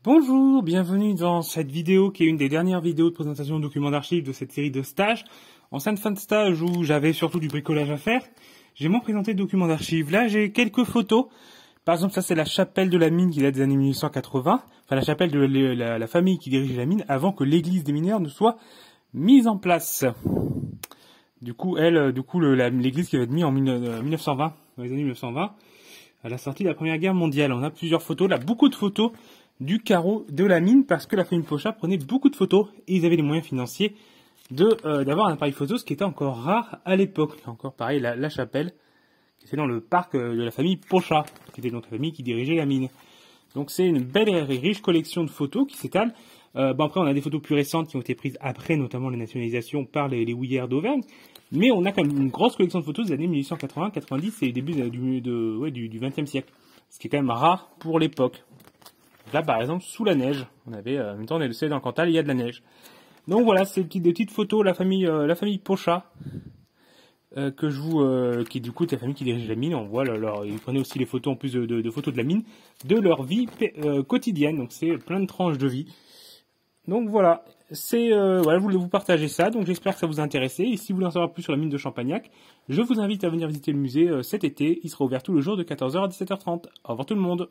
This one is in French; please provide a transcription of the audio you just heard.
Bonjour, bienvenue dans cette vidéo qui est une des dernières vidéos de présentation de documents d'archives de cette série de stages. En fin de stage où j'avais surtout du bricolage à faire, j'ai moins présenté de documents d'archives. Là, j'ai quelques photos. Par exemple, ça c'est la chapelle de la mine qui date des années 1880. Enfin, la chapelle de la famille qui dirigeait la mine avant que l'église des mineurs ne soit mise en place. Du coup, l'église qui va être mise en 1920, dans les années 1920, à la sortie de la Première Guerre mondiale. On a plusieurs photos, là, beaucoup de photos du carreau de la mine, parce que la famille Pochat prenait beaucoup de photos, et ils avaient les moyens financiers d'avoir un appareil photo, ce qui était encore rare à l'époque. Encore pareil, la chapelle, qui était dans le parc de la famille Pochat, qui était donc la famille qui dirigeait la mine. Donc c'est une belle et riche collection de photos qui s'étale. Après, on a des photos plus récentes qui ont été prises après, notamment la nationalisation par les houillères d'Auvergne. Mais on a quand même une grosse collection de photos des années 1880, 90 et début du XXe siècle. Ce qui est quand même rare pour l'époque. Là, par exemple, sous la neige. En même temps, on est le ciel dans le Cantal, il y a de la neige. Donc voilà, c'est des petites photos, la famille Pochat, qui du coup est la famille qui dirige la mine. On voit ils prenaient aussi les photos en plus de photos de la mine, de leur vie quotidienne. Donc c'est plein de tranches de vie. Donc voilà, je voulais vous partager ça. Donc j'espère que ça vous a intéressé. Et si vous voulez en savoir plus sur la mine de Champagnac, je vous invite à venir visiter le musée cet été. Il sera ouvert tous les jours de 14h à 17h30. Au revoir tout le monde.